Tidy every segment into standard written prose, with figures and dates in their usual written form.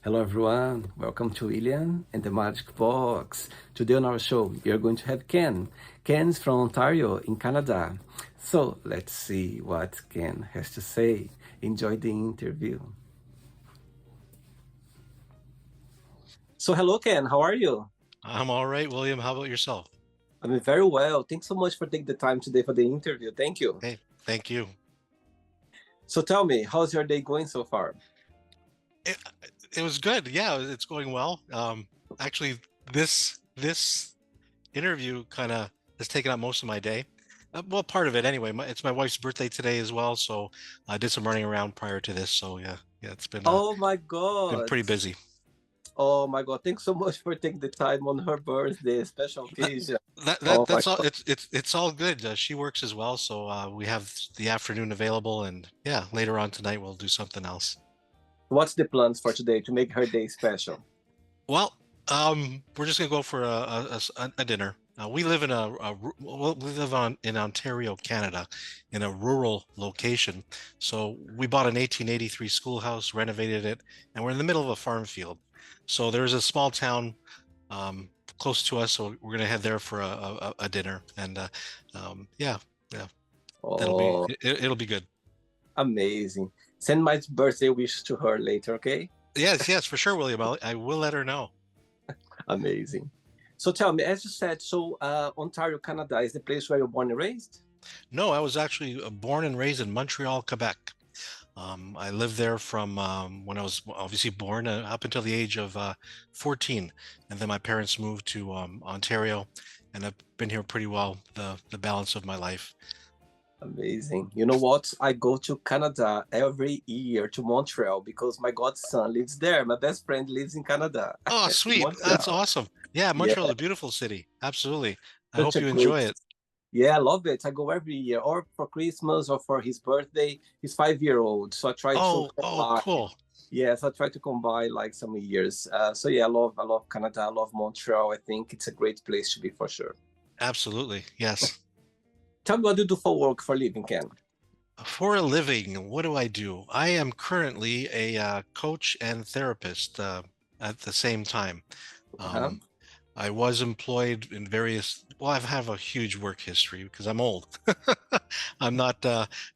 Hello, everyone. Welcome to William and the Magic Box. Today on our show, we are going to have Ken. Ken's from Ontario in Canada. So let's see what Ken has to say. Enjoy the interview. So, hello, Ken. How are you? I'm all right, William. How about yourself? I'm very well. Thanks so much for taking the time today for the interview. Thank you. Hey, thank you. So, tell me, how's your day going so far? It, it was good. Yeah, it's going well. Actually, this interview kind of has taken up most of my day. Well, part of it anyway. It's my wife's birthday today as well, so I did some running around prior to this. So yeah, it's Oh my been God. pretty busy. Oh my God. Thanks so much for taking the time on her birthday, special That, occasion. Oh my that's all. It's all good. She works as well, so we have the afternoon available, and yeah, later on tonight we'll do something else. What's the plans for today to make her day special? Well, we're just gonna go for a dinner. We live in well, we live on in Ontario, Canada, in a rural location. So we bought an 1883 schoolhouse, renovated it, and we're in the middle of a farm field. So there's a small town um, close to us, so we're gonna head there for a dinner, and yeah, yeah, Oh, it'll be good. amazing. Send my birthday wish to her later, okay? Yes, yes, for sure, William. I will let her know. Amazing. So tell me, as you said, Ontario, Canada is the place where you're born and raised? No, I was actually born and raised in Montreal, Quebec. I lived there from when I was obviously born up until the age of 14, and then my parents moved to Ontario, and I've been here pretty well the balance of my life. Amazing. You know what? I go to Canada every year to Montreal because my godson lives there. My best friend lives in Canada, Oh, in sweet! That's Montreal. awesome. Yeah, Yeah, Montreal is a beautiful city. Absolutely. I such hope a you enjoy great. it. Yeah, I love it. I go every year, or for Christmas, or for his birthday. He's 5 year old, so I try to Oh, combine. cool. Yes, I try to combine like some years. So yeah, I love Canada. I love Montreal. I think it's a great place to be for sure. Absolutely. Yes. Tell me what you do for work for living, Ken. For a living, what do I do? I am currently a coach and therapist at the same time. Uh-huh. Um, I was employed in various, well, I have a huge work history because I'm old. I'm not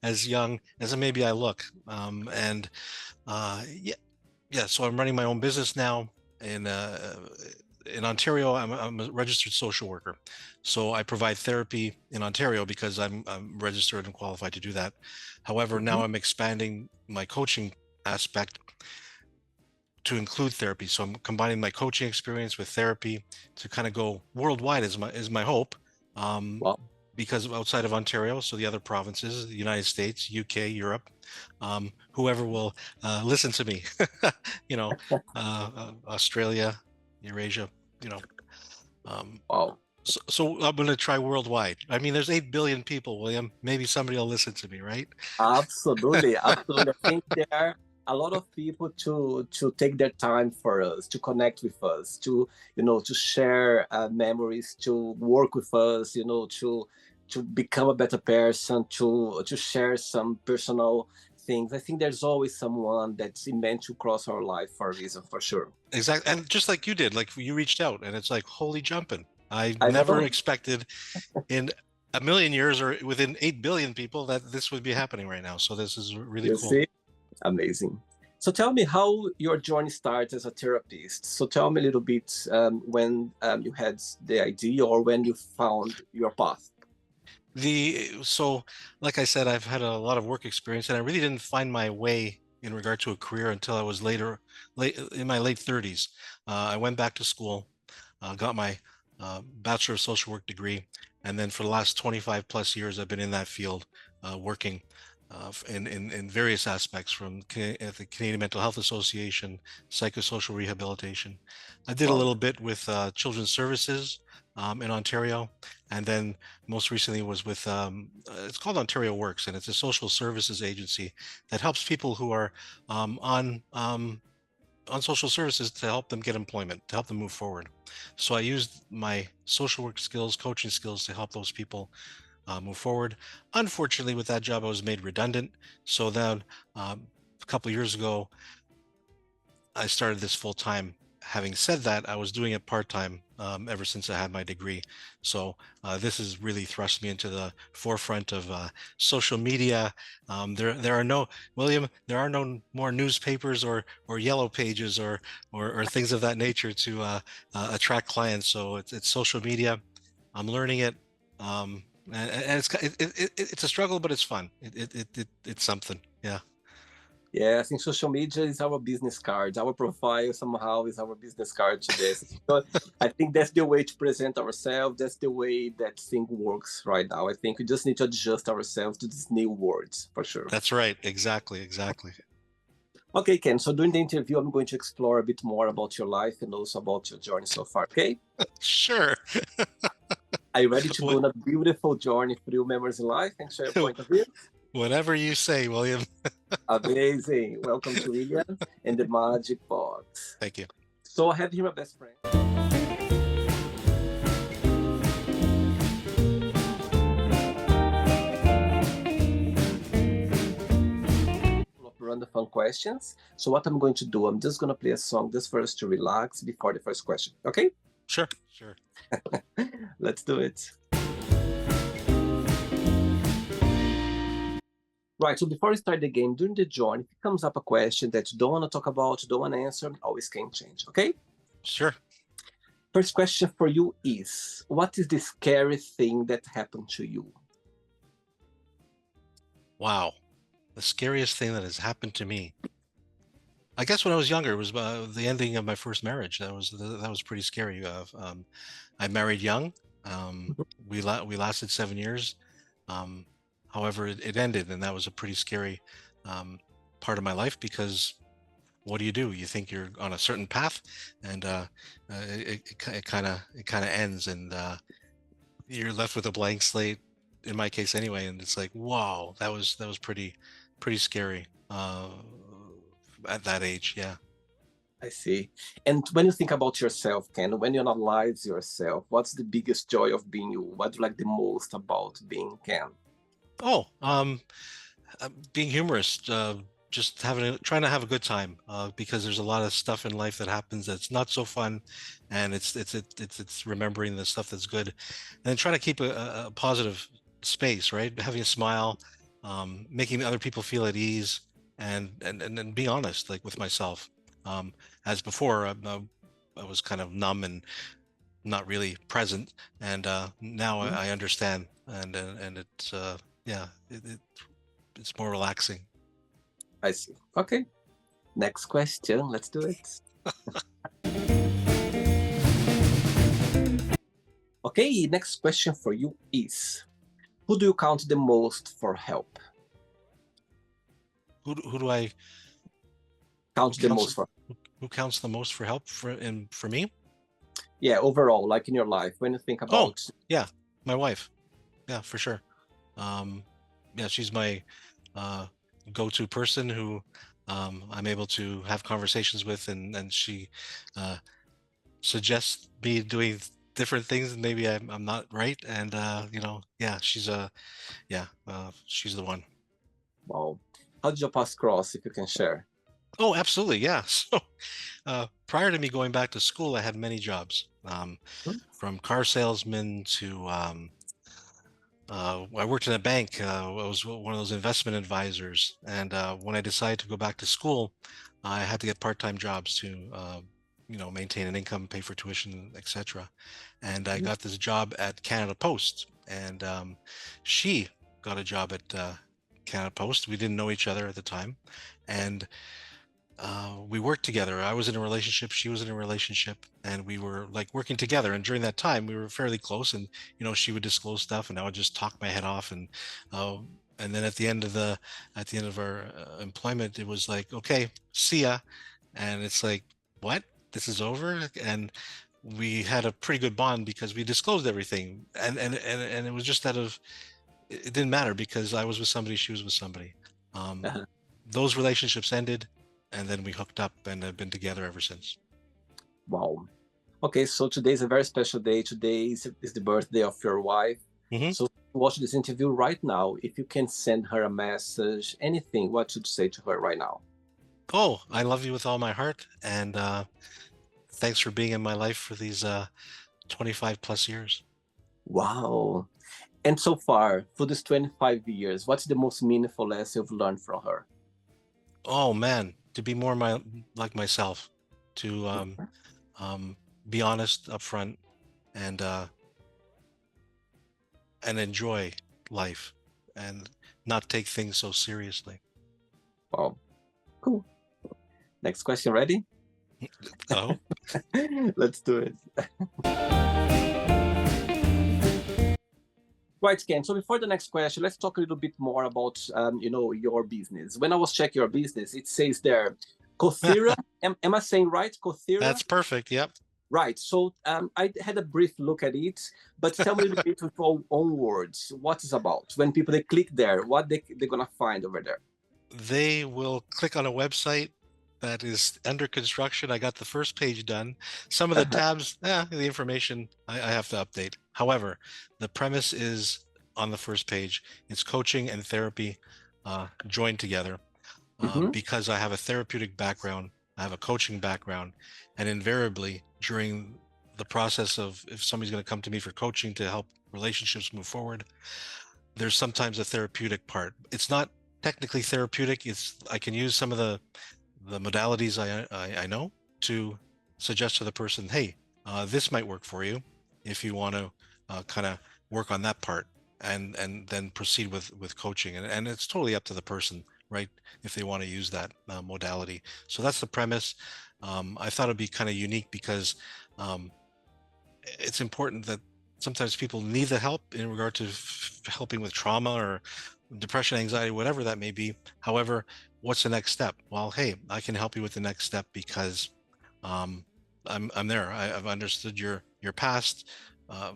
as young as maybe I look. And yeah, yeah, so I'm running my own business now in Ontario. I'm a registered social worker. So I provide therapy in Ontario because I'm registered and qualified to do that. However, Mhm. now I'm expanding my coaching aspect to include therapy. So I'm combining my coaching experience with therapy to kind of go worldwide is my hope. Um, Wow. because outside of Ontario, so the other provinces, the United States, UK, Europe, whoever will listen to me, you know, Australia, Eurasia, you know. Um, Wow. so I'm going to try worldwide. I mean, there's 8 billion people, William. Maybe somebody will listen to me, right? Absolutely. Absolutely. I think there are a lot of people to take their time for us, to connect with us, to share memories, to work with us, to become a better person, to share some personal things. I think there's always someone that's meant to cross our life for a reason, for sure. Exactly. And just like you did, like you reached out and it's like, holy jumping. I I never know. expected in a million years or within 8 billion people that this would be happening right now. So this is really You cool. see? Amazing. So tell me how your journey started as a therapist. So tell me a little bit when you had the idea or when you found your path. So like I said, I've had a lot of work experience and I really didn't find my way in regard to a career until I was late in my late 30s. I went back to school, got my Bachelor of Social Work degree, and then for the last 25 plus years, I've been in that field, working in various aspects from at the Canadian Mental Health Association, psychosocial rehabilitation. I did a Wow. little bit with Children's Services in Ontario, and then most recently was with it's called Ontario Works, and it's a social services agency that helps people who are on social services to help them get employment, to help them move forward. So I used my social work skills, coaching skills to help those people move forward. Unfortunately, with that job, I was made redundant. So then a couple of years ago, I started this full time. Having said that, I was doing it part time ever since I had my degree. So this has really thrust me into the forefront of social media. There are no William. There are no more newspapers or yellow pages or things of that nature to attract clients. So it's social media. I'm learning it. And it's a struggle, but it's fun. It's something. Yeah. Yeah, I think social media is our business card. Our profile somehow is our business card to this. So I think that's the way to present ourselves. That's the way that thing works right now. I think we just need to adjust ourselves to these new words for sure. That's right. Exactly. Exactly. Okay, Ken. So during the interview, I'm going to explore a bit more about your life and also about your journey so far. Okay? Sure. Are you ready to go What, on a beautiful journey through memories in life and share your point of view? whatever you say, William. Amazing. Welcome to William and the Magic Box. Thank you. So I have here my best friend. Run the fun questions. So what I'm going to do, I'm just going to play a song just for us to relax before the first question. Okay? Sure. Sure. Let's do it. Right, so before we start the game, during the join, if it comes up a question that you don't want to talk about, you don't want to answer, always can change, okay? Sure. First question for you is, what is the scary thing that happened to you? Wow. The scariest thing that has happened to me. I guess when I was younger, it was the ending of my first marriage. That was pretty scary. I married young. Um, Mhm. we lasted 7 years. Um, however, it ended, and that was a pretty scary um, part of my life because what do? You think you're on a certain path, and it kind of ends, and you're left with a blank slate. In my case, anyway, and it's like, wow, that was pretty scary at that age. Yeah. I see. And when you think about yourself, Ken, when you analyze yourself, what's the biggest joy of being you? What do you like the most about being Ken? Oh, being humorous, just trying to have a good time, because there's a lot of stuff in life that happens that's not so fun, and it's remembering the stuff that's good, and then trying to keep a positive space, right? Having a smile, making other people feel at ease, and being honest, like with myself. Um, as before, I was kind of numb and not really present, and now Mhm. I understand, and it's yeah, it's more relaxing. I see. Okay. Next question. Let's do it. Okay, next question for you is, who do you count the most for help? Who do I who Count the counts most for, who counts the most for help for me? yeah, overall, like in your life, when you think Oh, about, yeah, my wife. Yeah, for sure. Um, yeah, she's my uh, go-to person who I'm able to have conversations with, and she uh, suggests me doing different things, and maybe I'm not right, and yeah, she's the one. well, how did your paths cross, if you can share? Oh, absolutely, yeah. So, prior to me going back to school, I had many jobs, Hmm? from car salesman to I worked in a bank. I was one of those investment advisors, and when I decided to go back to school, I had to get part-time jobs to, maintain an income, pay for tuition, etc. And I Mhm. got this job at Canada Post, and she got a job at Canada Post. We didn't know each other at the time, and we worked together. I was in a relationship, she was in a relationship, and we were like working together. And during that time, we were fairly close. And she would disclose stuff, and I would just talk my head off. Uh, and then at the end of our employment, it was like, okay, see ya. And it's like, what? This is over? And we had a pretty good bond because we disclosed everything, and it was just it didn't matter because I was with somebody, she was with somebody. Um, Uh-huh. those relationships ended, and then we hooked up and have been together ever since. Wow. Okay, so today is a very special day. Today is the birthday of your wife. Hmm. So watch this interview right now. If you can send her a message, anything, what should you say to her right now? Oh, I love you with all my heart, and thanks for being in my life for these 25 plus years. Wow. And so far, for these 25 years, what's the most meaningful lesson you've learned from her? Oh man, to be more like myself, to um, be honest, upfront, and enjoy life, and not take things so seriously. Wow, cool. Next question, ready? Oh, Let's do it. Right, Ken. So before the next question, let's talk a little bit more about, your business. When I was checking your business, it says there, Kothira. Am I saying right? Kothira? that's perfect. Yep. Right. So I had a brief look at it, but tell me a little bit with your own words what it's about. When people they click there, what they're gonna find over there. They will click on a website that is under construction. I got the first page done. Some of the tabs, the information I have to update. However, the premise is on the first page. It's coaching and therapy joined together Hmm. because I have a therapeutic background, I have a coaching background, and invariably during the process of if somebody's going to come to me for coaching to help relationships move forward, there's sometimes a therapeutic part. It's not technically therapeutic. It's I can use some of the modalities I know to suggest to the person, hey, this might work for you if you want to kind of work on that part, and then proceed with coaching, and it's totally up to the person, right? If they want to use that modality. So that's the premise. I thought it'd be kind of unique because um, it's important that sometimes people need the help in regard to helping with trauma or depression, anxiety, whatever that may be. However, what's the next step? Well, hey, I can help you with the next step because um, I'm there. I've understood your past,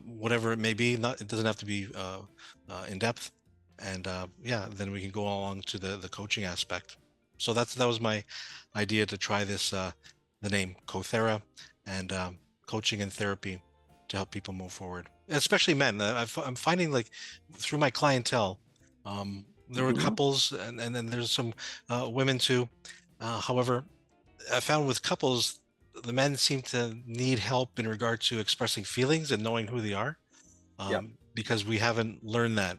whatever it may be. Not it doesn't have to be in depth, and yeah, then we can go along to the coaching aspect. So that was my idea to try this the name Cothera and coaching and therapy to help people move forward, especially men. I'm finding like through my clientele, there were Hmm. couples and then there's some women too. However, I found with couples, the men seem to need help in regard to expressing feelings and knowing who they are, Yeah, because we haven't learned that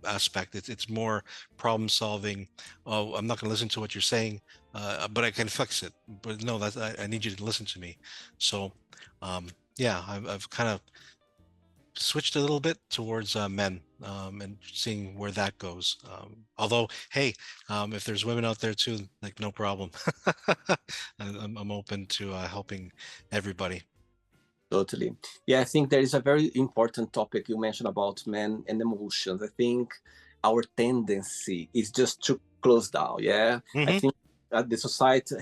aspect. It's more problem solving. Oh, I'm not going to listen to what you're saying, but I can fix it. But no, I need you to listen to me. So, um, yeah, I've kind of switched a little bit towards men and seeing where that goes. Although, hey, if there's women out there too, like no problem. I'm open to helping everybody. totally. Yeah, I think there is a very important topic you mentioned about men and emotions. I think our tendency is just to close down. Yeah, I Hmm. think the society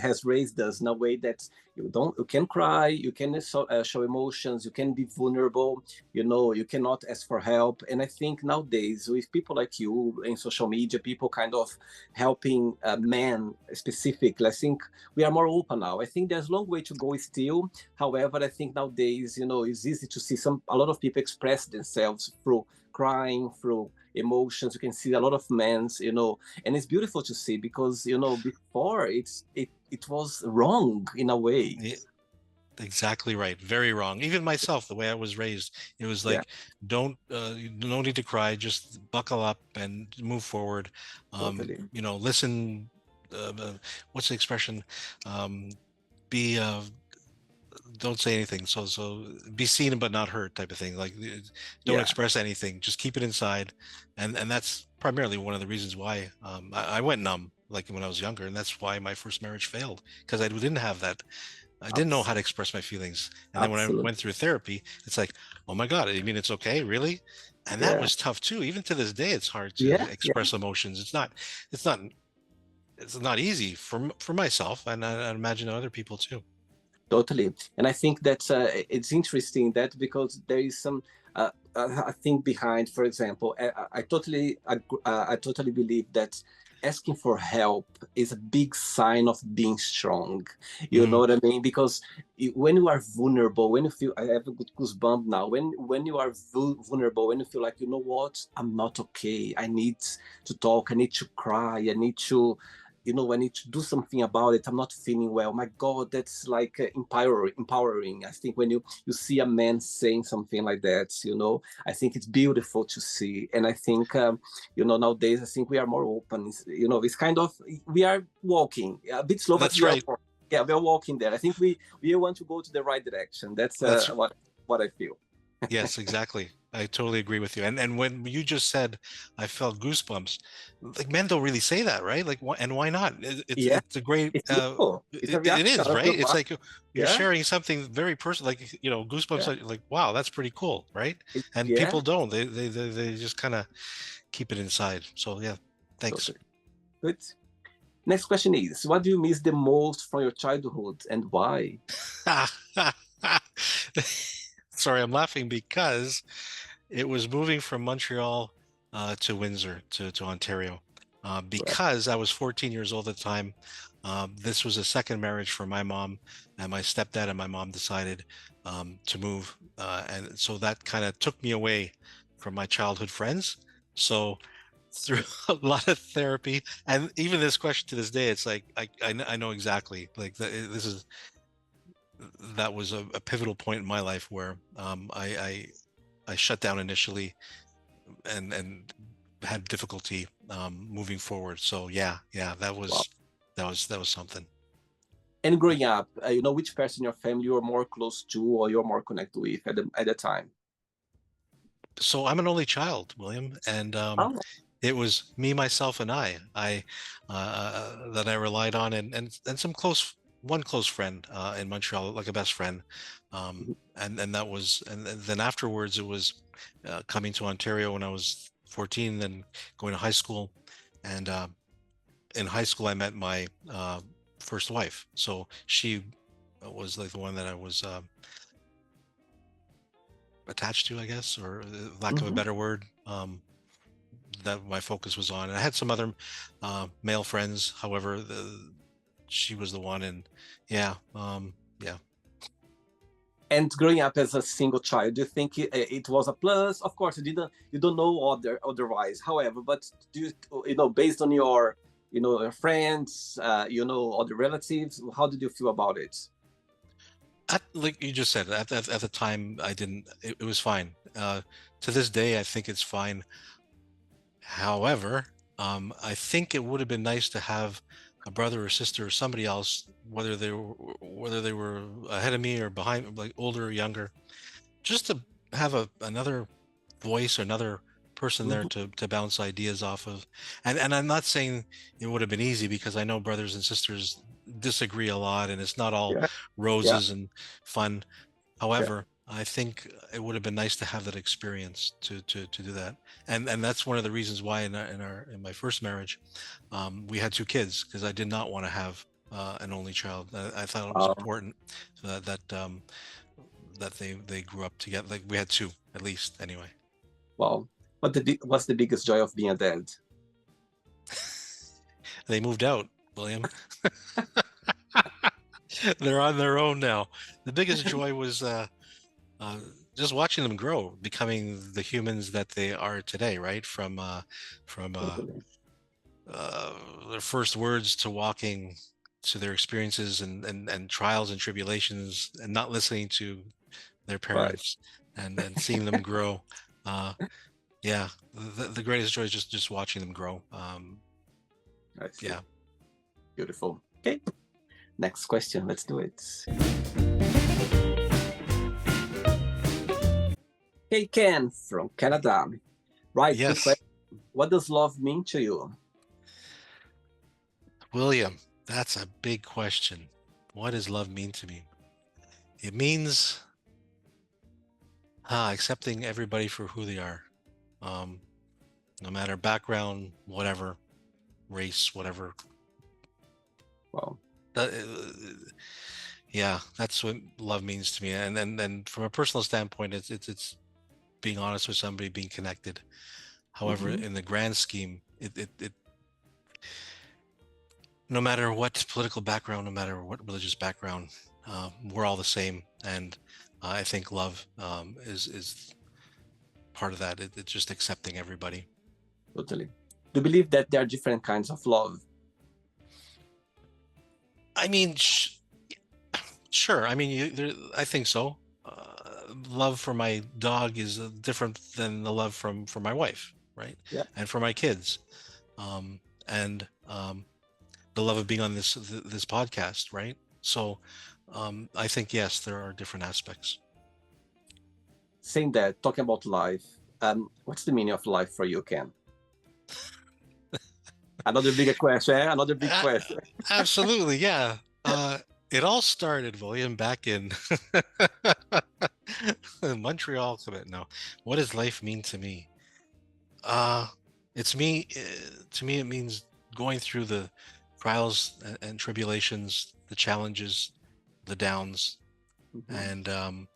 has raised us in a way that you can cry, you can show emotions, you can be vulnerable. You cannot ask for help. And I think nowadays with people like you in social media, people kind of helping men specifically, I think we are more open now. I think there's a long way to go still. However, I think nowadays, it's easy to see a lot of people express themselves through crying, through emotions. You can see a lot of men's, and it's beautiful to see because before it was wrong in a way. Exactly right. Very wrong. Even myself, the way I was raised, it was Yeah, like, you no need to cry, just buckle up and move forward. totally. Listen. What's the expression? Um, be don't say anything. So be seen but not heard, type of thing. Like, don't Yeah, express anything. Just keep it inside, and that's primarily one of the reasons why I went numb, like when I was younger, and that's why my first marriage failed because I didn't have that. I didn't know abs- how to express my feelings. And then when I absolutely. went through therapy, it's like, oh my God, you mean it's okay, really? And that Yeah, was tough too. Even to this day, it's hard to yeah, yeah. express emotions. It's not, it's not easy for myself, and I imagine other people too. Totally. And I think that it's interesting that because there is some I think behind, for example, I totally believe that asking for help is a big sign of being strong. You know Hmm. what I mean? Because when you are vulnerable, when you feel, I have a good goosebump now, when you are vulnerable, when you feel like, you know what, I'm not okay. I need to talk. I need to cry. I need to I need to do something about it. I'm not feeling well. My God, that's like empowering. I think when you see a man saying something like that, I think it's beautiful to see. And I think, nowadays, I think we are more open. It's kind of, we are walking a bit slow, but That's right. yeah, we are walking there. I think we want to go to the right direction. That's That's what I feel. Yes, exactly. I totally agree with you. And when you just said I felt goosebumps, like men don't really say that, right? Like, and why not? Yeah, It's a great it's beautiful. It's a it reaction is, of the right? It's body. like you're Yeah, sharing something very personal, like goosebumps. yeah, Like, wow, that's pretty cool, right? And yeah. people don't. They just kind of keep it inside. So yeah, thanks. Totally. Good. Next question is, what do you miss the most from your childhood and why? Sorry, I'm laughing because it was moving from Montreal to Windsor, to Ontario, Right. because I was 14 years old at the time. This was a second marriage for my mom, and my stepdad and my mom decided to move. And so that kind of took me away from my childhood friends. So through a lot of therapy, and even this question to this day, it's like I know exactly, like this is that was a pivotal point in my life where I shut down initially and had difficulty moving forward. So yeah, Wow. that was something. And growing up, which person in your family you're more close to or you're more connected with at the time? So I'm an only child, William, and Oh, it was me, myself, and I that I relied on, and some one close friend in Montreal, like a best friend, and that was, and then afterwards it was coming to Ontario when I was 14, then going to high school, and in high school I met my first wife. So she was like the one that I was attached to, I guess, or lack of a mhm. better word. That my focus was on. And I had some other male friends, however, she was the one, and yeah, yeah. And growing up as a single child, do you think it was a plus? Of course, you don't know otherwise. However, but do based on your friends, other relatives, how did you feel about it? Like you just said, at the time, I didn't. It was fine. To this day, I think it's fine. However, I think it would have been nice to have a brother or sister or somebody else, whether they were ahead of me or behind, like older or younger, just to have another voice or another person there Mhm. to bounce ideas off of. And I'm not saying it would have been easy, because I know brothers and sisters disagree a lot and it's not all Yeah, yeah, roses and fun. yeah. However, I think it would have been nice to have that experience to do that. And that's one of the reasons why in my first marriage, we had two kids, because I did not want to have an only child. I thought it was Um, important so that they grew up together. Like we had two at least anyway. well, what's the biggest joy of being a dad? They moved out, William. They're on their own now. The biggest joy was uh, just watching them grow, becoming the humans that they are today, right? From Totally. uh, their first words to walking, to their experiences and trials and tribulations, and not listening to their Right. parents, and seeing them grow. Uh, yeah, the greatest joy is just watching them grow. I see. Yeah. Beautiful. Okay. Next question. Let's do it. Hey, Ken from Canada. Right. Good Yes, question. What does love mean to you? William, that's a big question. What does love mean to me? It means accepting everybody for who they are, um, no matter background, whatever, race, whatever. Well, That, yeah, that's what love means to me. And from a personal standpoint, it's being honest with somebody, being connected. However, mhm. in the grand scheme, it no matter what political background, no matter what religious background, we're all the same. And I think love is part of that. It's just accepting everybody. Totally. Do you believe that there are different kinds of love? I mean, sure. I mean, I think so. Love for my dog is different than the love for my wife, right? Yeah. And for my kids, and the love of being on this podcast, right? So, I think yes, there are different aspects. Saying that, talking about life, what's the meaning of life for you, Ken? Another bigger question, eh? Another big A- question. Absolutely, yeah. It all started, William, back in Montreal, Quebec. No, what does life mean to me? Uh, it's me. To me, it means going through the trials and tribulations, the challenges, the downs, Mhm. and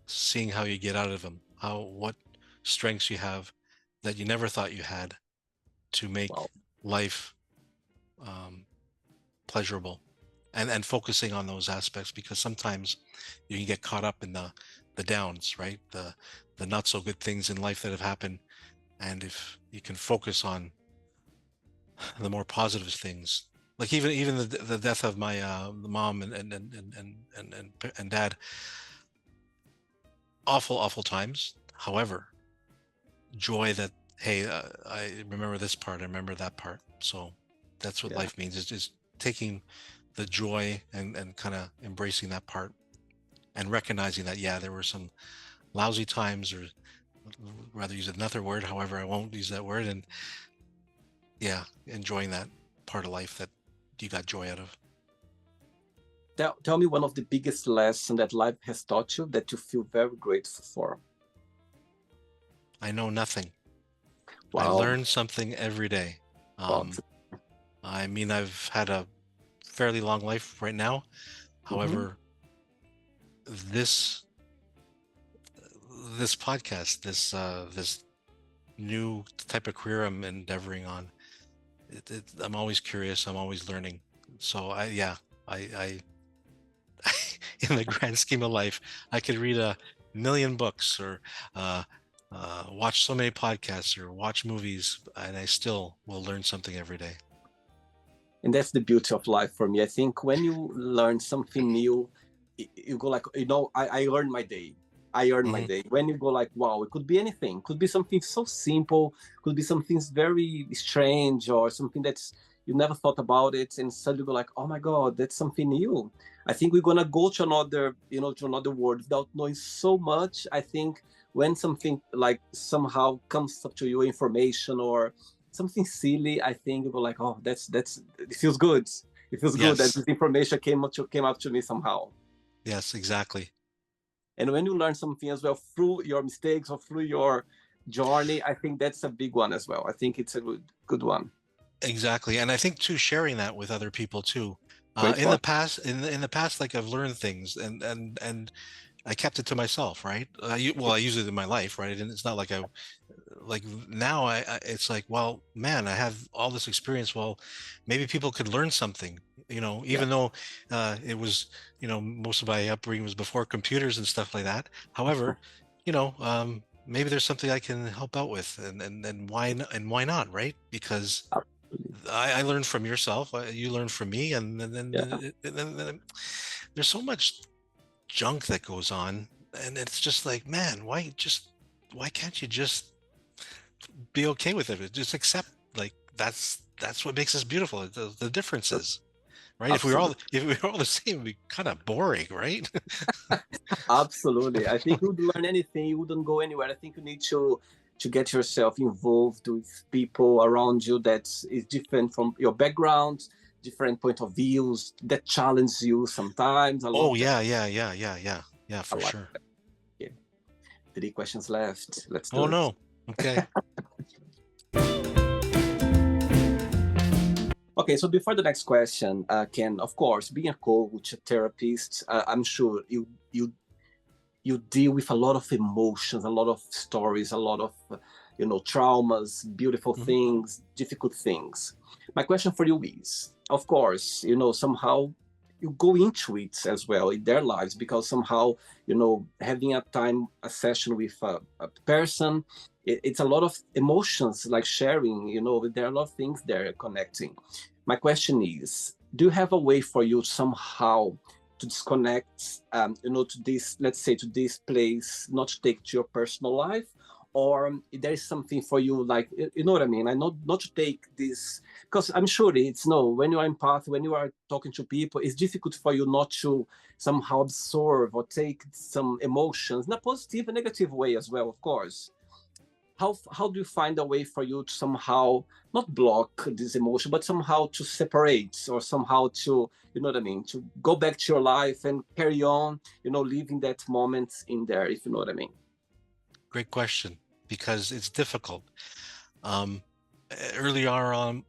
seeing how you get out of them. What strengths you have that you never thought you had to make Wow. life um, pleasurable, and focusing on those aspects, because sometimes you can get caught up in the downs, right? The not so good things in life that have happened, and if you can focus on the more positive things, like even the death of my mom and dad, awful times. However, joy that, hey, I remember this part, I remember that part. So that's what Yeah. life means, is just taking the joy and kind of embracing that part, and recognizing that, yeah, there were some lousy times, or rather use another word, however I won't use that word, and yeah, enjoying that part of life that you got joy out of. Tell me one of the biggest lessons that life has taught you that you feel very grateful for. I know nothing. I Wow. learn something every day. Wow. um I mean, I've had a fairly long life right now. Mhm. However, this this podcast, this new type of career I'm endeavoring on, I'm always curious, I'm always learning. So yeah, I in the grand scheme of life, I could read a million books, or uh, watch so many podcasts, or watch movies, and I still will learn something every day. And that's the beauty of life for me. I think when you learn something new, you go like, I earned my day. I earned my Hmm. day. When you go like, wow, it could be anything. Could be something so simple. Could be something very strange, or something that's you never thought about it, and suddenly go like, oh my god, that's something new. I think we're gonna go to another, to another world without knowing so much. I think when something like somehow comes up to you, information or something silly, I think you go like, oh, that's it feels good. It feels good that Yes, this information came up to me somehow. yes, exactly. And when you learn something as well through your mistakes or through your journey, I think that's a big one as well. I think it's a good one. Exactly, and I think too, sharing that with other people too. Great In the point. past, in the past, like, I've learned things, and I kept it to myself, right? Well, I use it in my life, right? And it's not like like now, it's like, well, man, I have all this experience. Well, maybe people could learn something, Yeah, even though it was, most of my upbringing was before computers and stuff like that. However, maybe there's something I can help out with, and why not, right? Because absolutely. I learned from yourself, you learned from me, Yeah, then there's so much junk that goes on, and it's just like, man, why can't you just be okay with it? Just accept, like, that's what makes us beautiful, the differences, right? absolutely. If we were all the same, it'd be kind of boring, right? Absolutely. I think you would learn anything, you wouldn't go anywhere. I think you need to get yourself involved with people around you that is different from your background, different point of views that challenge you sometimes. I Oh love that. yeah, yeah, I for like sure. that. Yeah. 3 questions left. Let's Oh do it. no. Okay. Okay, so before the next question, Ken, of course, being a coach, a therapist, I'm sure you deal with a lot of emotions, a lot of stories, a lot of traumas, beautiful Mhm. things, difficult things. My question for you is, of course, somehow you go into it as well in their lives, because somehow having a session with a person, it's a lot of emotions like sharing. There are a lot of things there connecting. My question is, do you have a way for you somehow to disconnect, to this, let's say, to this place, not to take to your personal life, or there is something for you, like, you know what I mean? I not to take this, because I'm sure it's no, when you are in path, when you are talking to people, it's difficult for you not to somehow absorb or take some emotions in a positive and negative way as well, of course. How do you find a way for you to somehow not block this emotion, but somehow to separate, or somehow to, you know what I mean, to go back to your life and carry on, leaving that moment in there, if you know what I mean? Great question, because it's difficult. Um, earlier on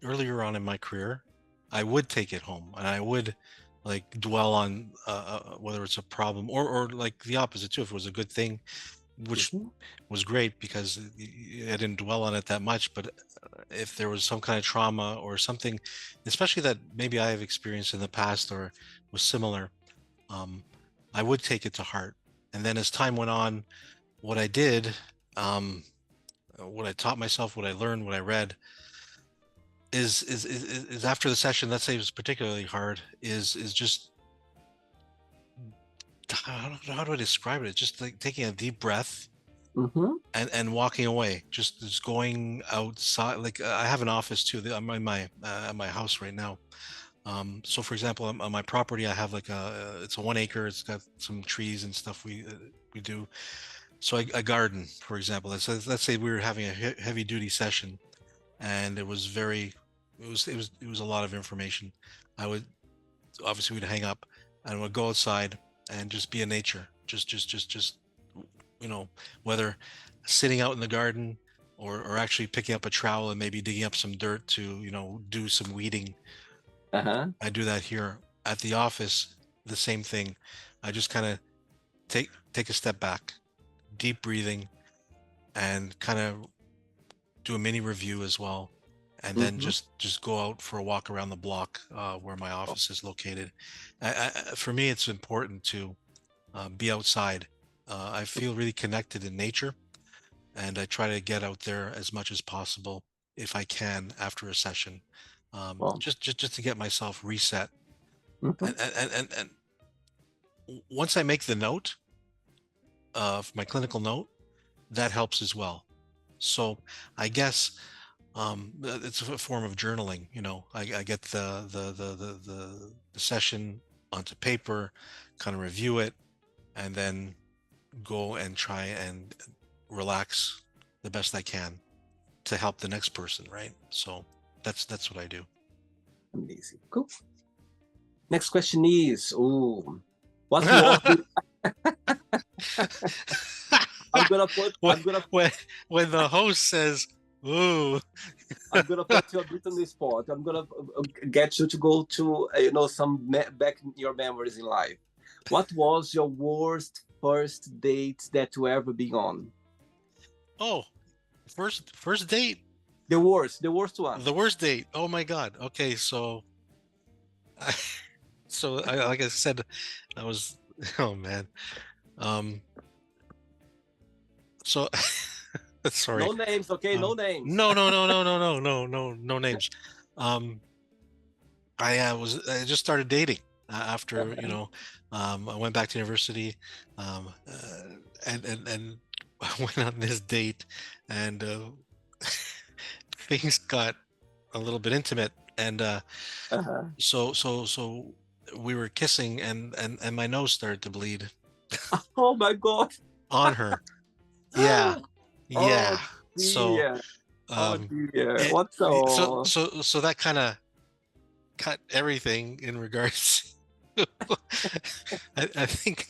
in my career, I would take it home and I would like dwell on whether it's a problem or like the opposite too. If it was a good thing, which Mhm. was great because I didn't dwell on it that much. But if there was some kind of trauma or something, especially that maybe I have experienced in the past or was similar, um, I would take it to heart. And then as time went on, what I did, um, what I taught myself, what I learned, what I read, is after the session, let's say it was particularly hard, is just how do I describe it? It's just like taking a deep breath Mhm. and walking away, just going outside. Like I have an office too. I'm in my at my house right now. So for example, on my property, I have like it's a 1 acre. It's got some trees and stuff we do. So I garden, for example. Let's say we were having a heavy duty session, and it was a lot of information. I would obviously we'd hang up and would go outside and just be in nature. Just you know, whether sitting out in the garden or actually picking up a trowel and maybe digging up some dirt to, do some weeding. Uh-huh. I do that here at the office, the same thing. I just kind of take a step back, deep breathing, and kind of do a mini review as well, and then Mhm. just go out for a walk around the block where my office is located. For me, it's important to be outside. I feel really connected in nature, and I try to get out there as much as possible if I can after a session, Well, just to get myself reset. mhm. And once I make the note of my clinical note, that helps as well. So I guess it's a form of journaling. I get the session onto paper, kind of review it, and then go and try and relax the best I can to help the next person, right? So that's what I do. Amazing. Cool. Next question is, what was the, I'm gonna put, when, when the host says, "Ooh," I'm gonna put you a bit on the spot. I'm gonna get you to go to, some back in your memories in life. What was your worst first date that you ever been on? oh, first date, The worst one. the worst date. Oh my God. Okay, so I, like I said, I was oh man. Um, so sorry. No names, okay? No names. No, no, no, no, no, no, no, no, no names. Um, I just started dating after I went back to university, and I went on this date, and things got a little bit intimate, and Uh-huh. so we were kissing, and my nose started to bleed Oh my God. on her. Yeah, Oh yeah. So dear. Oh um, dear. it What's so all? so so that kind of cut everything in regards. I think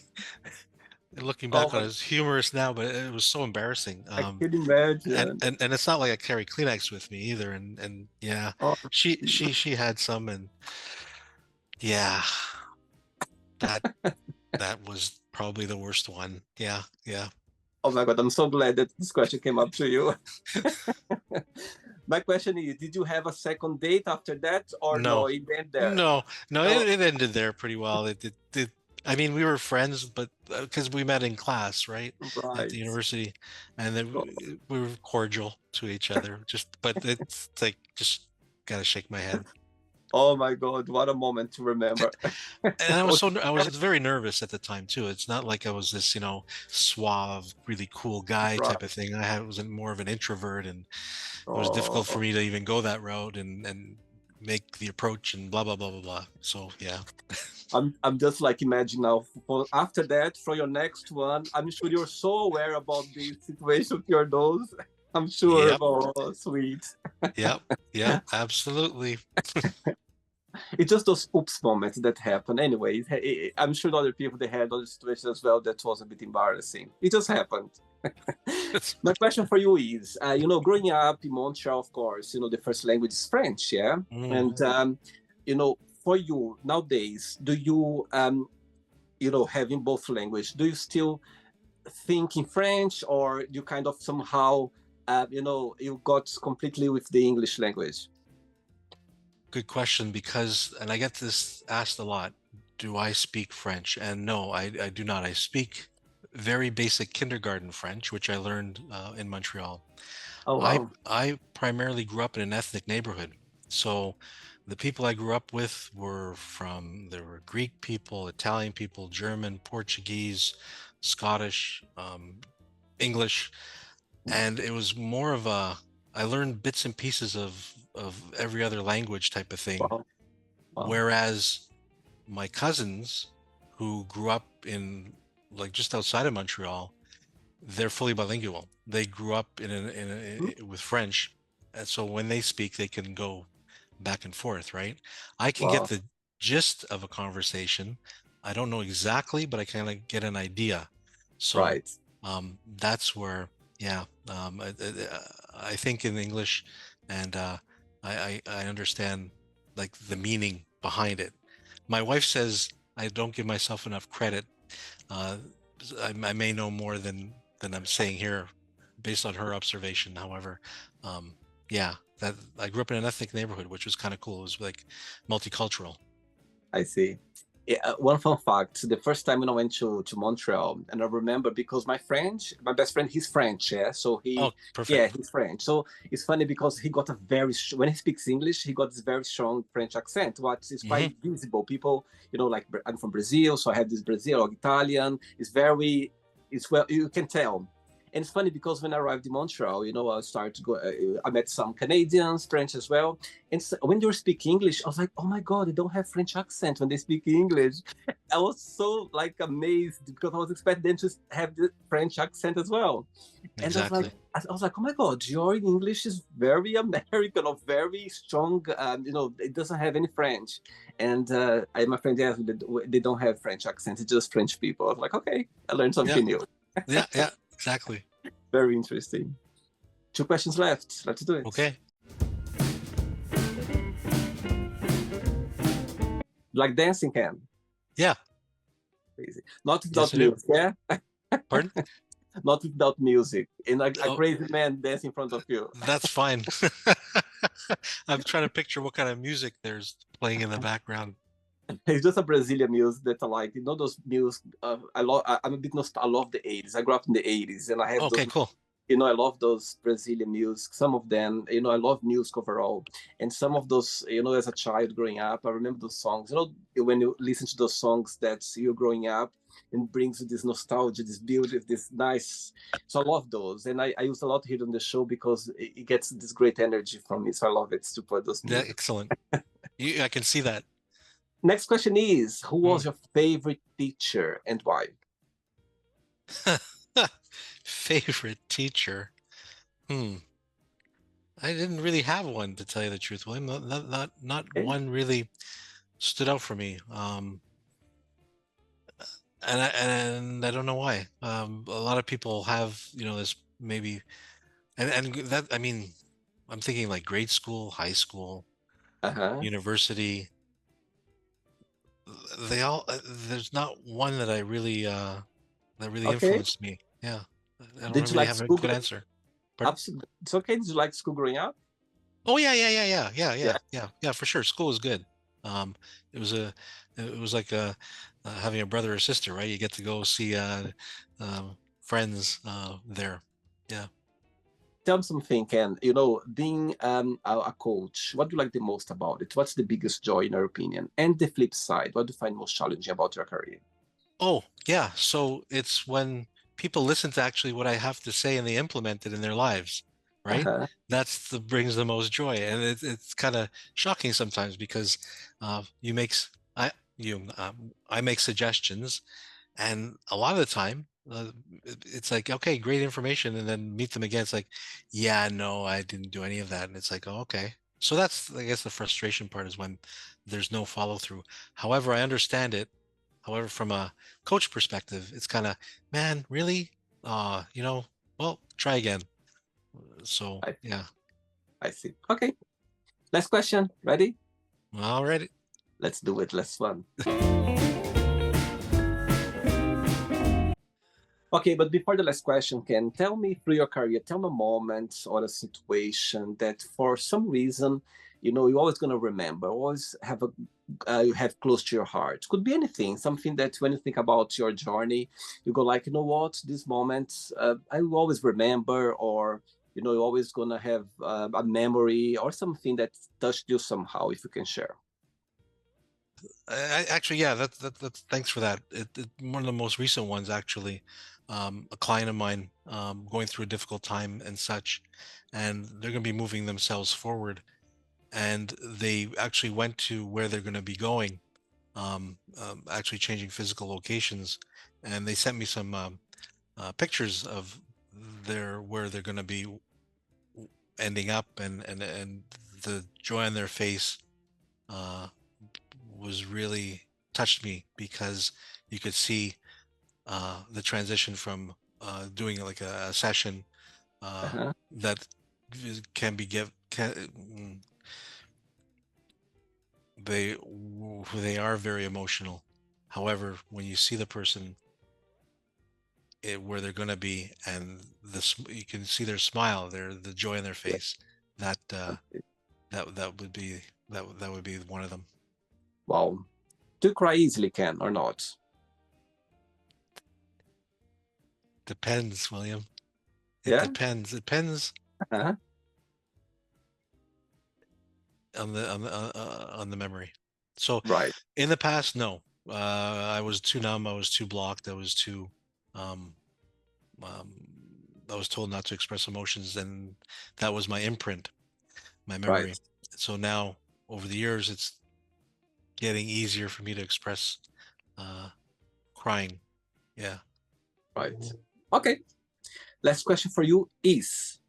looking Oh back on my, it, it's humorous now, but it was so embarrassing. I can And, imagine. and and it's not like I carry Kleenex with me either. And yeah, Oh, she had some, and yeah, that that was probably the worst one. Yeah, yeah. oh my God. I'm so glad that this question came up to you. My question is, did you have a second date after that, or no? No, It ended there. no, no. Oh, It ended there pretty well. It. I mean, we were friends, but because we met in class, right, at the right. university, and then Oh, we were cordial to each other. But it's like just gotta shake my head. Oh my God, what a moment to remember. And I was Oh, I was very nervous at the time too. It's not like I was this, suave, really cool guy right. type of thing. Was more of an introvert, and it was difficult for Oh, me to even go that route and make the approach and blah blah blah blah blah. So yeah. I'm just like imagine now for after that for your next one. I'm sure you're so aware about the situation with your nose. I'm sure. Yep. Oh, sweet. Yep. Yep. Absolutely. It's just those oops moments that happen. Anyway, I'm sure other people they had other situations as well that was a bit embarrassing. It just happened. My question for you is, growing up in Montreal, of course, the first language is French, yeah, Mm. and for you nowadays, do you having both language, do you still think in French, or you kind of somehow, you got completely with the English language? Good question, because, and I get this asked a lot, do I speak French? And no, I do not. I speak very basic kindergarten French, which I learned in Montreal. Oh I wow, I primarily grew up in an ethnic neighborhood. So the people I grew up with there were Greek people, Italian people, German, Portuguese, Scottish, English, and it was more of a, I learned bits and pieces of every other language type of thing. wow, wow, Whereas my cousins who grew up in, like, just outside of Montreal, they're fully bilingual. They grew up hmm, with French, and so when they speak, they can go back and forth, right? I can get wow, the gist of a conversation. I don't know exactly, but I kind of get an idea. So right. that's where, yeah, I think in English, and I understand like the meaning behind it. My wife says I don't give myself enough credit. Uh, I may know more than I'm saying here, based on her observation. However, um, yeah, that I grew up in an ethnic neighborhood, which was kind of cool. It was like multicultural. I see. Yeah, one fun fact: the first time when I went to Montreal, and I remember because my best friend, he's French, yeah. So Oh, yeah, perfect. he's French. So it's funny because he got a when he speaks English, he got this very strong French accent, what is Hmm. quite visible. People, like I'm from Brazil, so I have this Brazil or Italian. It's well, you can tell. And it's funny because when I arrived in Montreal, I started to go. I met some Canadians, French as well, and so when they speak English, I was like, oh my God, they don't have French accent when they speak English. I was so like amazed because I was expecting them to have the French accent as well. And Exactly. I was like, oh my God, your English is very American or very strong. It doesn't have any French. And my friend asked me, they don't have French accent. It's just French people. I was like, okay, I learned Yeah. something new. Yeah. Yeah. Exactly. Very interesting. Two questions left. Let's do it. Okay. Like dancing can. Yeah. Crazy. Not Yes, without I do. music, yeah? Pardon? Not without music. And a Oh, crazy man dance in front of you. that's fine. I'm trying to picture what kind of music there's playing in the background. It's just a Brazilian music that I like. Those music. I'm a bit nostalgic. I love the 80s. I grew up in the 80s, and I have those. Okay, cool. I love those Brazilian music. Some of them, I love music overall. And some of those, as a child growing up, I remember those songs. When you listen to those songs that you're growing up, and brings you this nostalgia, this beauty, this nice. So I love those, and I use a lot here on the show because it gets this great energy from me. So I love it to put those Yeah, music. excellent. I can see that. Next question is: who Mm. was your favorite teacher and why? Favorite teacher? Hmm. I didn't really have one, to tell you the truth, William. Not Okay. one really stood out for me. And I don't know why. A lot of people have, this maybe, and that, I mean, I'm thinking like grade school, high school, Uh huh. university. They all, there's not one that really Okay. influenced me. Yeah, I don't Did you really like have a school? good answer. Pardon? Absolutely. It's okay. Did you like school growing up? Oh yeah, yeah, yeah, yeah, yeah, Yeah. yeah, yeah, yeah, for sure. School was good. Um, it was a, it was like having a brother or sister, right? You get to go see friends there. Yeah. tell me something, Ken. Being a coach, what do you like the most about it? What's the biggest joy in your opinion? And the flip side, what do you find most challenging about your career? Oh, yeah. So it's when people listen to actually what I have to say and they implement it in their lives, right? Uh-huh. That's the brings the most joy, and it's kind of shocking sometimes because you makes I make suggestions, and a lot of the time it's like, okay, great information, and then meet them again. It's like, yeah, no, I didn't do any of that, and it's like, oh, okay. So that's, I guess, the frustration part is when there's no follow through. However, I understand it. However, from a coach perspective, it's kind of, man, really? You know, well, try again. So I, yeah. I see. Okay. Last question. Ready? All right. Let's do it. Last one. Okay, but before the last question, Ken, tell me through your career, tell me a moment or a situation that for some reason, you're always going to remember, always have you have close to your heart. Could be anything, something that when you think about your journey, you go like, you know what, this moment I will always remember, or you're always going to have a memory or something that touched you somehow, if you can share. Actually, yeah, that's thanks for that. One of the most recent ones, actually, a client of mine going through a difficult time and such, and they're going to be moving themselves forward, and they actually went to where they're going to be going, actually changing physical locations, and they sent me some pictures of their where they're going to be ending up, and the joy on their face uh, was really touched me because you could see the transition from doing like a session Uh-huh. that can be they are very emotional. However, when you see the person where they're going to be, and you can see their smile, the joy in their Yeah. face, that that would be that would be one of them. Wow. Do you cry easily, Ken, or not? Depends, William. It Yeah. depends. It depends Uh-huh. on the memory. So Right. in the past, no. I was too numb. I was too blocked. Um, um, I was told not to express emotions, and that was my imprint, my Right. memory. So now, over the years, it's getting easier for me to express uh, crying. Yeah. Right. Okay. Last question for you is,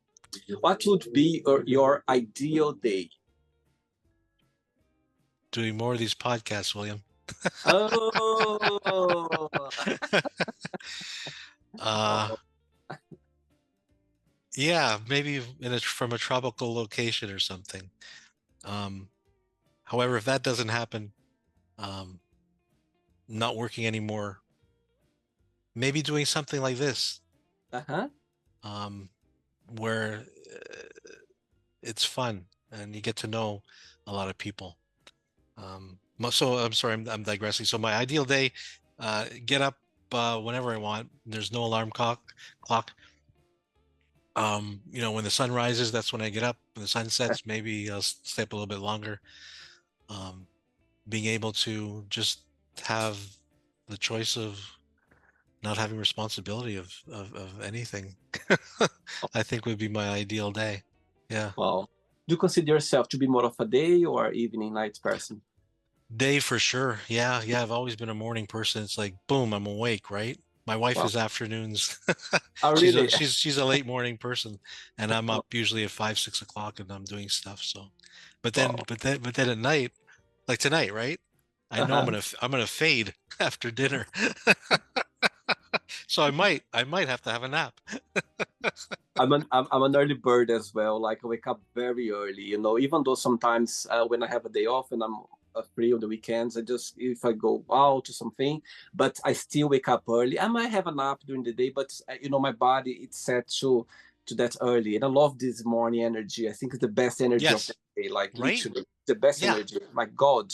what would be your ideal day? Doing more of these podcasts, William. Oh, uh, oh, yeah, maybe from a tropical location or something. Um, However, if that doesn't happen, um, not working anymore, maybe doing something like this, uh-huh. um, where it's fun and you get to know a lot of people. So I'm sorry, I'm digressing. So my ideal day, get up whenever I want. There's no alarm clock. When the sun rises, that's when I get up. When the sun sets, maybe I'll stay up a little bit longer. Um, Being able to just have the choice of not having responsibility of anything, I think would be my ideal day. Yeah. Well, do you consider yourself to be more of a day or evening night person? Day for sure. Yeah. Yeah. I've always been a morning person. It's like, boom, I'm awake, right? My wife Well, is afternoons. oh, she's a really? she's she's a late morning person, and I'm up usually at 5, 6 o'clock, and I'm doing stuff. So, Wow. but then at night, like tonight, right? I know Uh-huh. I'm gonna fade after dinner. So I might have to have a nap. I'm an early bird as well. Like I wake up very early, even though sometimes when I have a day off and I'm free on the weekends, I just, if I go out to something, but I still wake up early. I might have a nap during the day, but my body it's set to that early. And I love this morning energy. I think it's the best energy of the Yes. day, like Right? literally the best Yeah. energy. My God.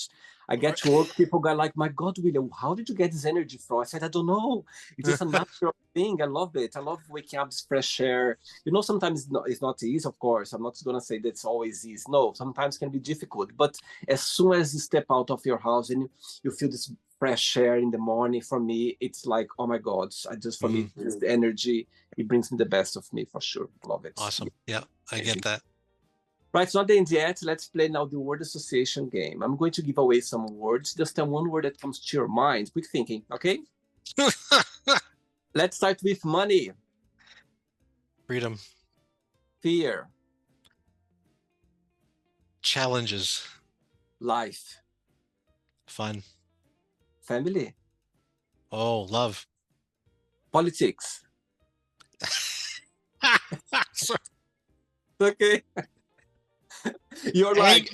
I get to work, people got like, my God, William, how did you get this energy from? I said, I don't know. It's just a natural thing. I love it. I love waking up, fresh air. Sometimes it's not easy, of course. I'm not going to say that's always easy. No, sometimes can be difficult. But as soon as you step out of your house and you feel this fresh air in the morning, for me, it's like, oh my God, for me, it's the energy. It brings me the best of me for sure. Love it. Awesome. Yeah, I get that. Right, it's not the end yet. Let's play now the word association game. I'm going to give away some words. Just tell one word that comes to your mind. Quick thinking, okay? Let's start with money. Freedom. Fear. Challenges. Life. Fun. Family. Oh, love. Politics. Okay. You're like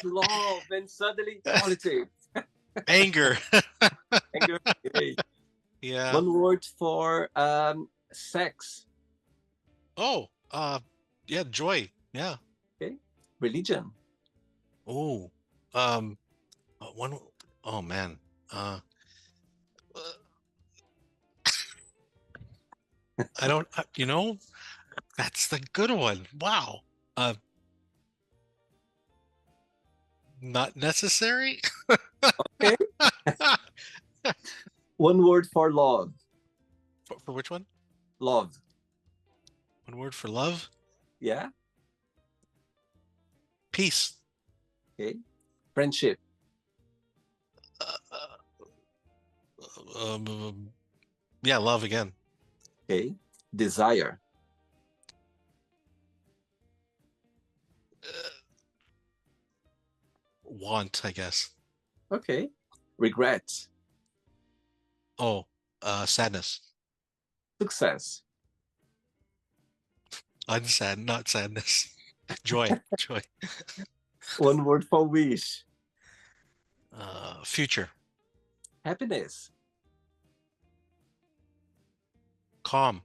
love, and suddenly politics. Anger. Anger. Okay. Yeah. One word for sex. Oh, yeah, joy. Yeah. Okay. Religion. Oh, one. Oh man. I don't. That's the good one. Wow. Not necessary. Okay. One word for love. For which one? Love. One word for love. Yeah. Peace. Okay. Friendship. Yeah, love again. Okay. Desire. Want, I guess. Okay. Regret. Oh, sadness. Success. Unsad, not sadness. Joy, joy. One word for wish. Future. Happiness. Calm.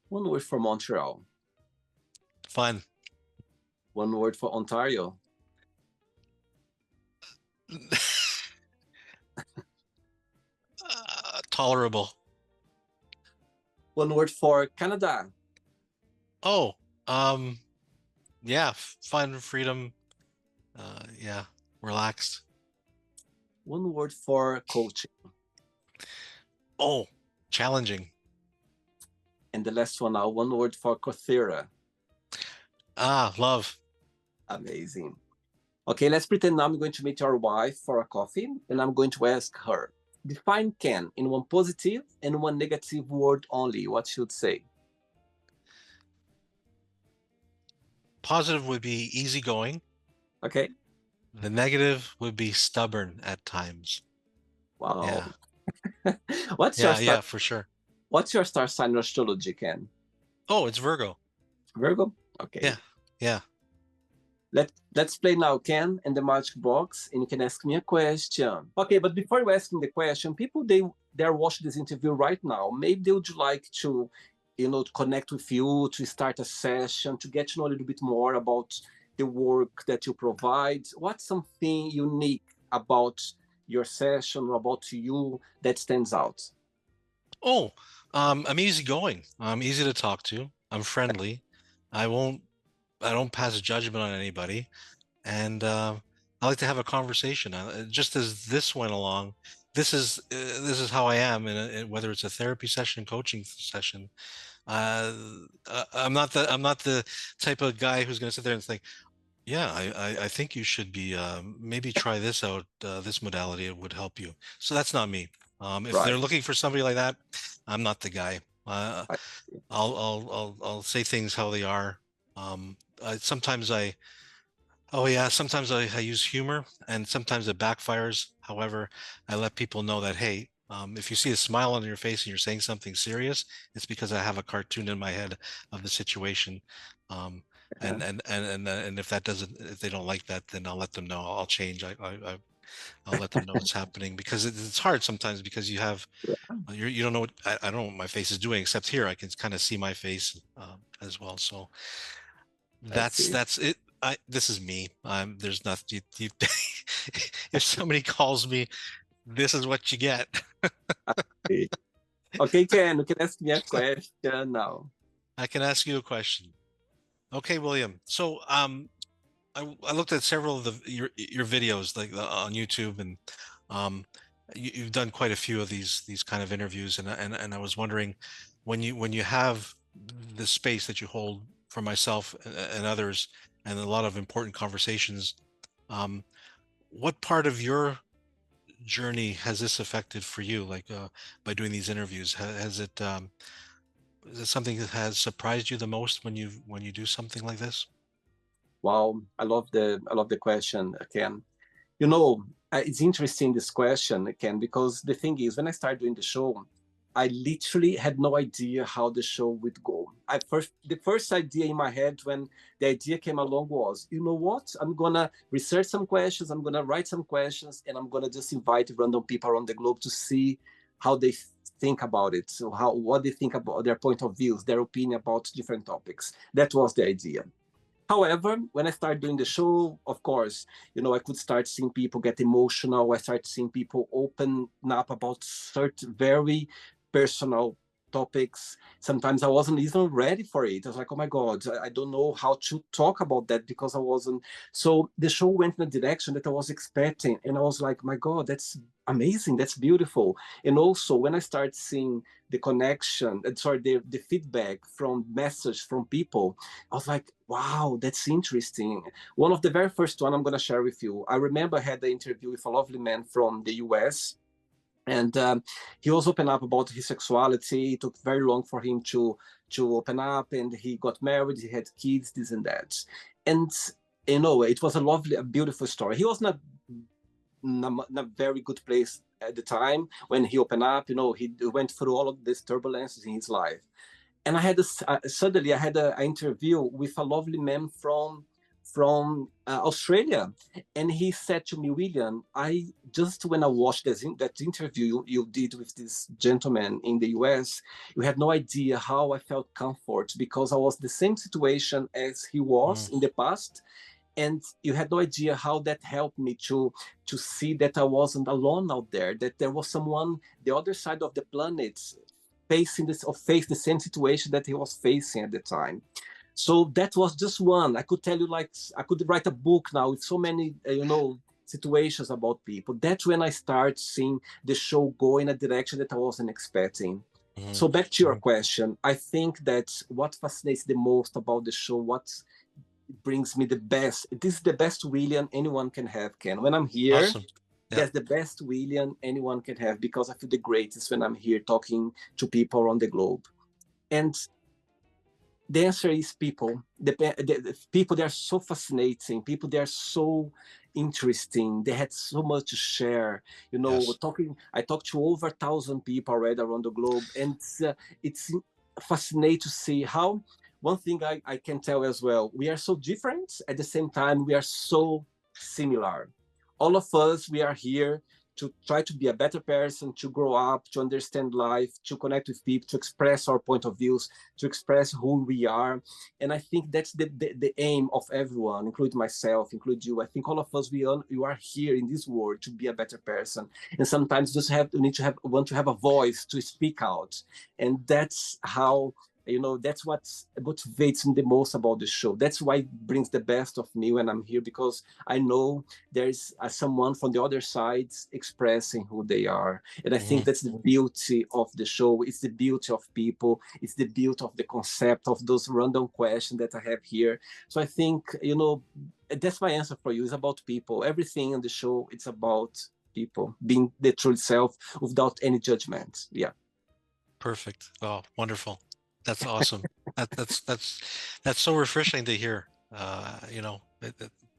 One word for Montreal. Fun. One word for Ontario. Tolerable. One word for Canada. Oh, yeah, fun, freedom. Yeah, relaxed. One word for coaching. Oh, challenging. And the last one now, one word for Coursera. Love. Amazing. Okay, let's pretend now I'm going to meet your wife for a coffee, and I'm going to ask her, define Ken in one positive and one negative word only. What should say? Positive would be easygoing. Okay. The negative would be stubborn at times. Wow. Yeah. Yeah, for sure. What's your star sign astrology, Ken? Oh, it's Virgo. Virgo? Okay. Yeah. Let's play now, Ken, and the magic box, and you can ask me a question. Okay, but before you ask me the question, people they're watching this interview right now. Maybe they would like to, connect with you, to start a session, to get to know a little bit more about the work that you provide. What's something unique about your session, about you that stands out? Oh, I'm easygoing. I'm easy to talk to. I'm friendly. I don't pass judgment on anybody, and I like to have a conversation. Just as this went along, this is how I am, whether it's a therapy session, coaching session. I'm not the type of guy who's going to sit there and think, yeah, I think you should be maybe try this out, this modality, it would help you. So that's not me. If Right. they're looking for somebody like that, I'm not the guy. I'll say things how they are. Sometimes I use humor, and sometimes it backfires. However, I let people know that, hey, if you see a smile on your face and you're saying something serious, it's because I have a cartoon in my head of the situation. And if they don't like that, then I'll let them know. I'll change. I'll let them know what's happening, because it's hard sometimes, because you don't know what I don't know what my face is doing, except here I can kind of see my face as well. So that's it. This is me. There's nothing. if somebody calls me, this is what you get. Okay, okay, Ken, you can ask me a question now. I can ask you a question. Okay, William. So, I looked at several of your videos like on YouTube, and um, you've done quite a few of these kind of interviews, and I was wondering when you have the space that you hold for myself and others, and a lot of important conversations, um, what part of your journey has this affected for you? Like by doing these interviews, has it is it something that has surprised you the most when you do something like this? Wow, I love the question, Ken. You know, it's interesting this question, Ken, because the thing is, when I started doing the show, I literally had no idea how the show would go. The first idea in my head when the idea came along was, you know what? I'm gonna research some questions, I'm gonna write some questions, and I'm gonna just invite random people around the globe to see how they think about it. So how what they think about their point of views, their opinion about different topics. That was the idea. However, when I started doing the show, of course, I could start seeing people get emotional. I started seeing people open up about certain very personal topics. Sometimes I wasn't even ready for it. I was like, oh my God, I don't know how to talk about that because I wasn't. So the show went in a direction that I was expecting. And I was like, my God, that's amazing. That's beautiful. And also, when I started seeing the connection, sorry, the feedback from message from people, I was like, wow, that's interesting. One of the very first one I'm going to share with you. I remember I had an interview with a lovely man from the US, and he was open up about his sexuality. It took very long for him to open up, and he got married, he had kids, this and that. And it was a lovely, a beautiful story. He was not in a very good place at the time when he opened up. He went through all of these turbulences in his life. And suddenly I had an interview with a lovely man from Australia, and he said to me, William, I just when I watched that interview you did with this gentleman in the US, you had no idea how I felt comfort because I was the same situation as he was Mm, in the past, and you had no idea how that helped me to see that I wasn't alone out there, that there was someone the other side of the planet facing this or face the same situation that he was facing at the time. So that was just one. I could tell you, like, I could write a book now with so many situations about people. That's when I start seeing the show go in a direction that I wasn't expecting. mhm, So back to your mhm. question, I think that what fascinates the most about the show, what brings me the best, this is the best William anyone can have, Ken. When I'm here, Awesome. Yeah. that's the best William anyone can have because I feel the greatest when I'm here talking to people around the globe. And the answer is people. The people, they are so fascinating. People, they are so interesting. They had so much to share. Yes. I talked to over 1,000 people already around the globe, and it's fascinating to see how. One thing I can tell as well, we are so different. At the same time, we are so similar. All of us, we are here to try to be a better person, to grow up, to understand life, to connect with people, to express our point of views, to express who we are. And I think that's the aim of everyone, including myself, include you. I think all of us, you are here in this world to be a better person. And sometimes just want to have a voice to speak out. And that's how that's what motivates me the most about the show. That's why it brings the best of me when I'm here, because I know there's someone from the other side expressing who they are. And I think Mhm. that's the beauty of the show. It's the beauty of people. It's the beauty of the concept of those random questions that I have here. So I think, that's my answer for you. It's about people. Everything on the show, it's about people being the true self without any judgment. Yeah. Perfect. Oh, wonderful. That's awesome. That's so refreshing to hear.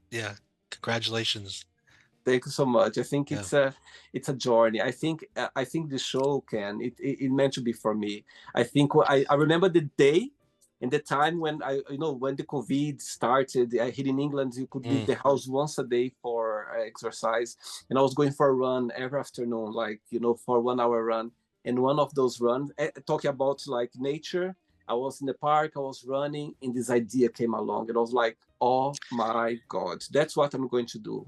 Yeah. Congratulations. Thank you so much. I think Yeah. it's a journey. I think the show it meant to be for me. I think I remember the day and the time when when the COVID started here in England. You could leave Mm, the house once a day for exercise, and I was going for a run every afternoon, like for 1 hour run. And one of those runs, talking about like nature, I was in the park, I was running, and this idea came along, and I was like, oh my God, that's what I'm going to do.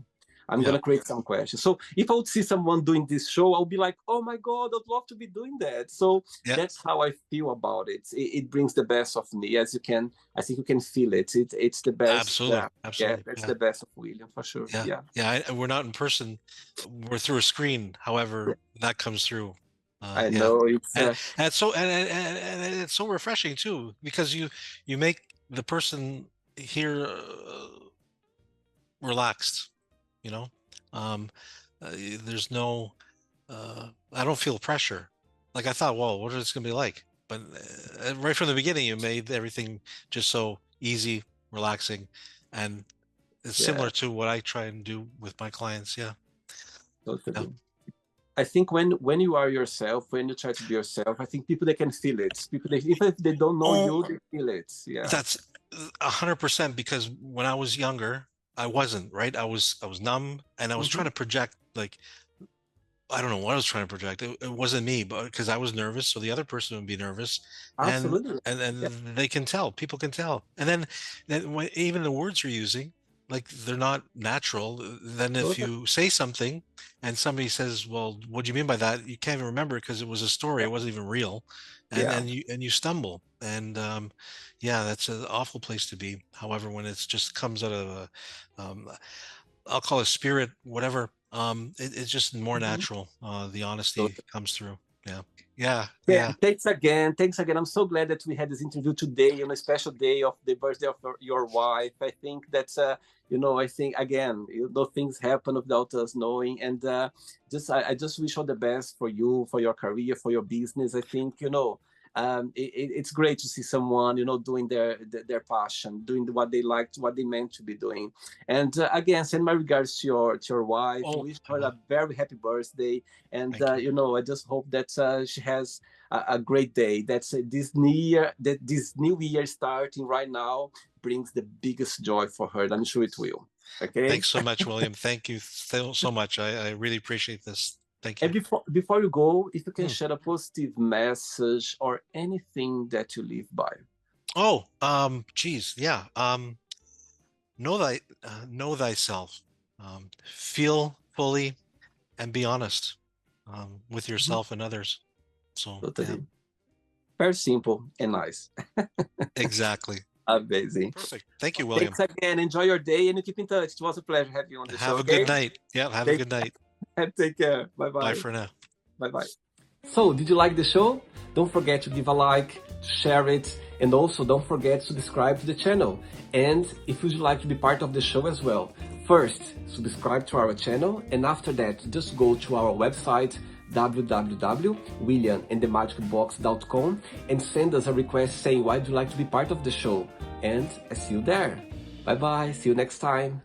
I'm Yeah. gonna create some questions. So if I would see someone doing this show, I'll be like, oh my God, I'd love to be doing that. So Yeah. that's how I feel about it. It brings the best of me, as you can. I think you can feel it. It's the best. Absolutely. Yeah, Absolutely. that's Yeah. the best of William for sure. Yeah. Yeah. Yeah. We're not in person. We're through a screen. Yeah. However, that comes through. I Yeah. know it's And it's so and it's so refreshing too, because you make the person here relaxed, you know. Um, there's no I don't feel pressure. Like I thought, well, what is this gonna be like? But right from the beginning, you made everything just so easy, relaxing, and it's yeah, similar to what I try and do with my clients. Yeah. Yeah. totally. I think when you are yourself, when you try to be yourself, I think people they can feel it. People they, even if they don't know Oh, you, they feel it. Yeah, that's 100%, because when I was younger, I wasn't, right. I was numb, and I was trying hmm to project, like, I don't know what I was trying to project. It wasn't me, but because I was nervous, so the other person would be nervous, and absolutely. Yeah, they can tell. People can tell. And then when, even the words you're using, like they're not natural. Then if totally. you say something, and somebody says, "Well, what do you mean by that?" You can't even remember because it was a story. Yeah, It wasn't even real, and yeah. you stumble. And yeah, that's an awful place to be. However, when it's just comes out of a I'll call it spirit, whatever. It's just more Mhm. natural. The honesty Totally. comes through. Yeah, yeah, Yeah, yeah. thanks again. Thanks again. I'm so glad that we had this interview today on a special day of the birthday of your wife. I think that's I think again, things happen without us knowing, and I just wish all the best for you, for your career, for your business. I think it's great to see someone doing their passion, doing what they liked, what they meant to be doing. And again, send my regards to your wife. Oh, Wish I her a will. very happy birthday, and Thank you. I just hope that she has a great day. That's this new year. That this new year starting right now brings the biggest joy for her. I'm sure it will. Okay. Thanks so much, William. Thank you so much. I really appreciate this. Thank And you. before you go, if you can Hmm. share a positive message or anything that you live by. Oh, geez, yeah. Know thyself. Feel fully and be honest with Mhm. yourself and others. So yeah, Totally. Very simple and nice. exactly. Amazing. Perfect. Thank you, William. Thanks again. Enjoy your day and you keep in touch. It was a pleasure having you on the show. Have a Okay. good night. Yeah, have a Take, good night. take care. Bye Bye bye. for now. Bye bye. So, did you like the show? Don't forget to give a like, to share it, and also don't forget to subscribe to the channel. And if you'd like to be part of the show as well, first subscribe to our channel, and after that, just go to our website www.williamandthemagicbox.com and send us a request saying why would you like to be part of the show. And I see you there. Bye bye. See you next time.